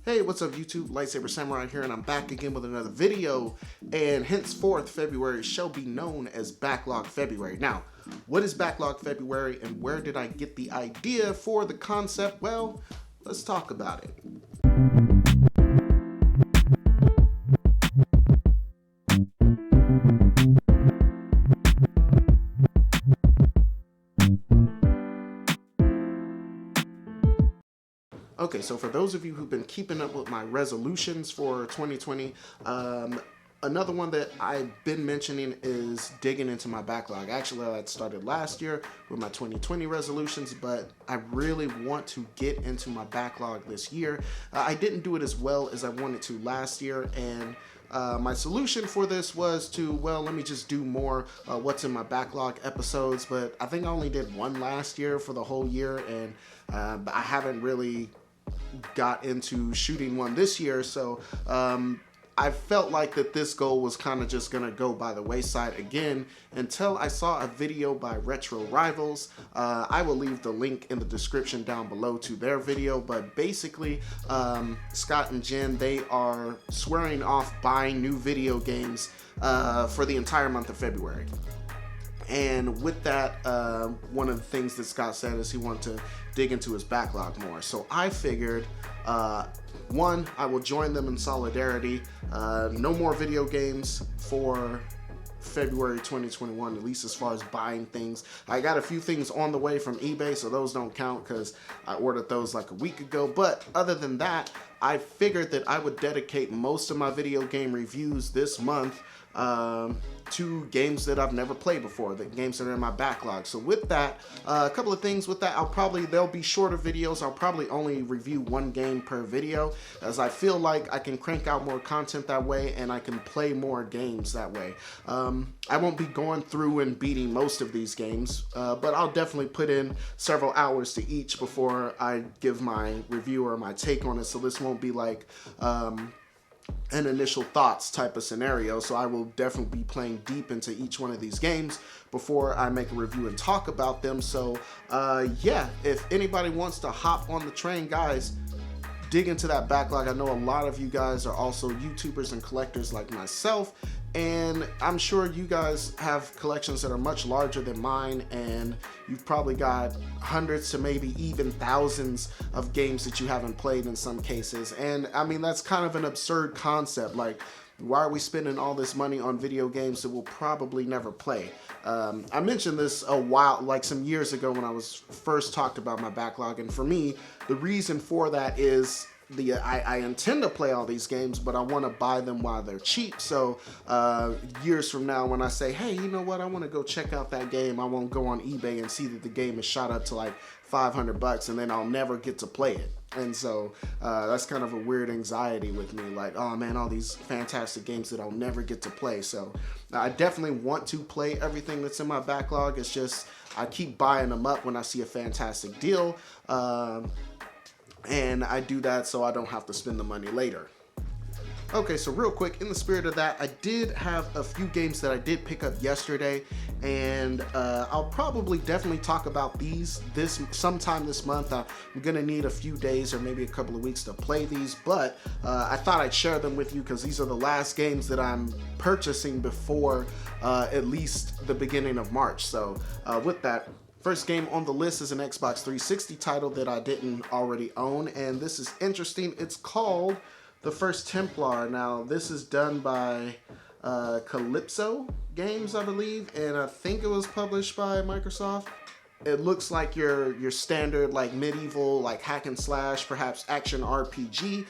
Hey, what's up YouTube? Lightsaber Samurai here, and I'm back again with another video, and henceforth February shall be known as Backlog February. Now, what is Backlog February and where did I get the idea for the concept? Well, let's talk about it. Okay, so for those of you who've been keeping up with my resolutions for 2020, another one that I've been mentioning is digging into my backlog. Actually, that started last year with my 2020 resolutions, but I really want to get into my backlog this year. I didn't do it as well as I wanted to last year, and my solution for this was to, well, let me just do more what's in my backlog episodes, but I think I only did one last year for the whole year, and I haven't really got into shooting one this year, so I felt like that this goal was kind of just gonna go by the wayside again until I saw a video by Retro Rivals. I will leave the link in the description down below to their video, but basically Scott and Jen, they are swearing off buying new video games for the entire month of February. And with that, one of the things that Scott said is he wanted to dig into his backlog more. So I figured, one, I will join them in solidarity. No more video games for February 2021, at least as far as buying things. I got a few things on the way from eBay, so those don't count because I ordered those like a week ago. But other than that, I figured that I would dedicate most of my video game reviews this month to games that I've never played before, the games that are in my backlog. So with that, a couple of things with that, they'll be shorter videos. I'll probably only review one game per video, as I feel like I can crank out more content that way and I can play more games that way. I won't be going through and beating most of these games, but I'll definitely put in several hours to each before I give my review or my take on it, so this won't be like an initial thoughts type of scenario. So I will definitely be playing deep into each one of these games before I make a review and talk about them. So yeah, if anybody wants to hop on the train, guys, dig into that backlog. I know a lot of you guys are also YouTubers and collectors like myself, and I'm sure you guys have collections that are much larger than mine, and you've probably got hundreds to maybe even thousands of games that you haven't played in some cases. And I mean, that's kind of an absurd concept. Like, why are we spending all this money on video games that we'll probably never play? I mentioned this a while, like some years ago when I was first talked about my backlog, and for me, the reason for that is I intend to play all these games, but I want to buy them while they're cheap. So years from now, when I say, hey, you know what, I want to go check out that game, I won't go on eBay and see that the game is shot up to like $500 and then I'll never get to play it. And so that's kind of a weird anxiety with me, like, oh man, all these fantastic games that I'll never get to play. So I definitely want to play everything that's in my backlog. It's just I keep buying them up when I see a fantastic deal. And I do that so I don't have to spend the money later. Okay, so real quick, in the spirit of that, I did have a few games that I did pick up yesterday, and I'll probably definitely talk about these sometime this month. I'm gonna need a few days or maybe a couple of weeks to play these, but I thought I'd share them with you because these are the last games that I'm purchasing before at least the beginning of March. So with that, first game on the list is an Xbox 360 title that I didn't already own, and this is interesting. It's called The First Templar. Now, this is done by Calypso Games, I believe, and I think it was published by Microsoft. It looks like your standard like medieval like hack and slash, perhaps action RPG,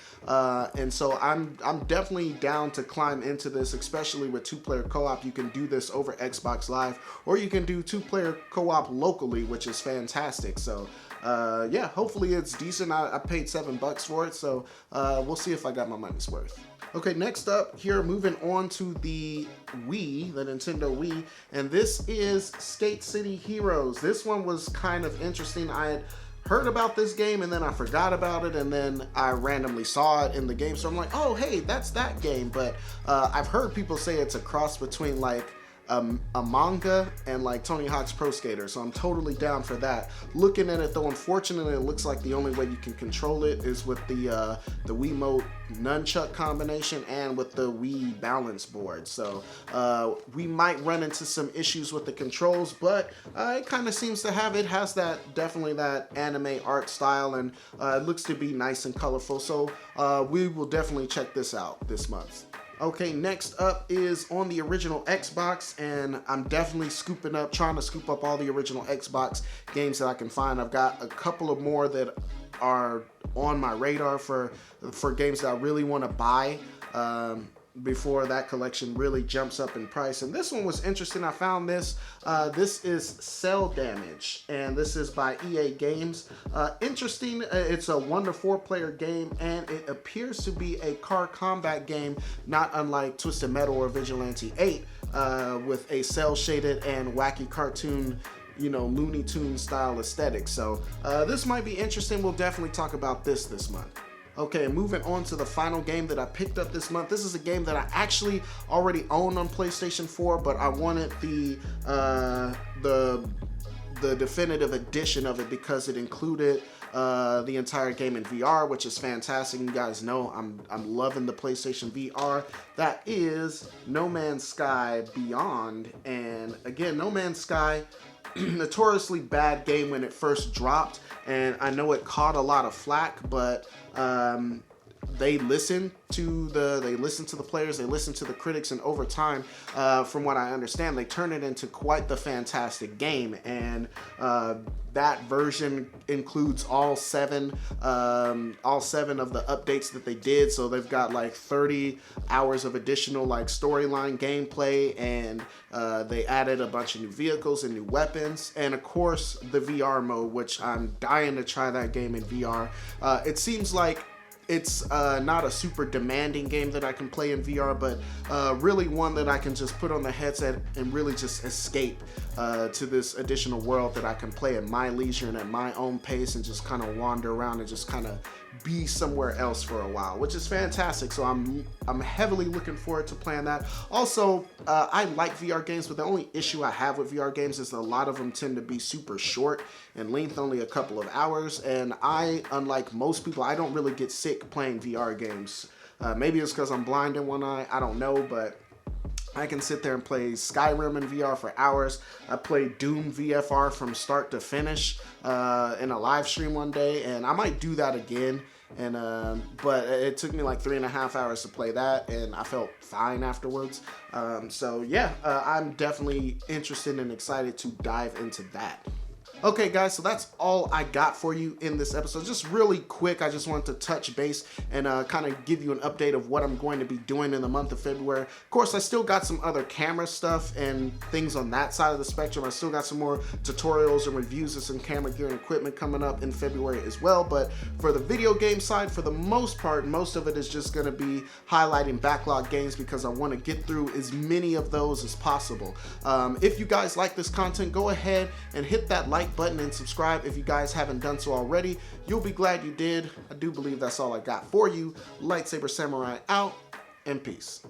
and so I'm definitely down to climb into this, especially with two-player co-op. You can do this over Xbox Live, or you can do two-player co-op locally, which is fantastic. So yeah, hopefully it's decent. I paid $7 for it, so we'll see if I got my money's worth. Okay, next up here, moving on to the Wii, the Nintendo Wii, and this is Skate City Heroes. This one was kind of interesting. I had heard about this game and then I forgot about it, and then I randomly saw it in the game, so I'm like, oh hey, that's that game. But I've heard people say it's a cross between like a manga and like Tony Hawk's Pro Skater, so I'm totally down for that. Looking at it though, unfortunately, it looks like the only way you can control it is with the Wiimote nunchuck combination and with the Wii balance board. So we might run into some issues with the controls, but it kind of seems to have it. Has that definitely that anime art style, and it looks to be nice and colorful. So we will definitely check this out this month. Okay, next up is on the original Xbox, and I'm definitely trying to scoop up all the original Xbox games that I can find. I've got a couple of more that are on my radar for games that I really want to buy before that collection really jumps up in price. And this one was interesting. I found this. This is Cell Damage, and this is by EA Games. Interesting. It's a 1 to 4 player game, and it appears to be a car combat game, not unlike Twisted Metal or Vigilante 8, with a cell shaded and wacky cartoon, Looney Tunes style aesthetic. So this might be interesting. We'll definitely talk about this month. Okay, moving on to the final game that I picked up this month. This is a game that I actually already own on PlayStation 4, but I wanted the definitive edition of it because it included the entire game in VR, which is fantastic. You guys know I'm loving the PlayStation VR. That is No Man's Sky Beyond. And again, No Man's Sky, notoriously bad game when it first dropped, and I know it caught a lot of flack, but they listened to the players, they listened to the critics, and over time, from what I understand, they turned it into quite the fantastic game. And that version includes all seven of the updates that they did. So they've got like 30 hours of additional like storyline gameplay, and they added a bunch of new vehicles and new weapons, and of course the VR mode, which I'm dying to try that game in VR. It seems like it's not a super demanding game that I can play in VR, but really one that I can just put on the headset and really just escape to this additional world that I can play at my leisure and at my own pace, and just kind of wander around and just kind of be somewhere else for a while, which is fantastic. So I'm heavily looking forward to playing that. Also, I like VR games, but the only issue I have with VR games is that a lot of them tend to be super short in length, only a couple of hours. And unlike most people, I don't really get sick playing VR games. Maybe it's because I'm blind in one eye, I don't know, but I can sit there and play Skyrim in VR for hours. I played Doom VFR from start to finish in a live stream one day, and I might do that again. And but it took me like 3.5 hours to play that, and I felt fine afterwards. So yeah, I'm definitely interested and excited to dive into that. Okay guys, so that's all I got for you in this episode. Just really quick, I just wanted to touch base and kind of give you an update of what I'm going to be doing in the month of February. Of course, I still got some other camera stuff and things on that side of the spectrum. I still got some more tutorials and reviews of some camera gear and equipment coming up in February as well. But for the video game side, for the most part, most of it is just going to be highlighting backlog games because I want to get through as many of those as possible. If you guys like this content, go ahead and hit that like button and subscribe if you guys haven't done so already. You'll be glad you did. I do believe that's all I got for you. Lightsaber Samurai out, and peace.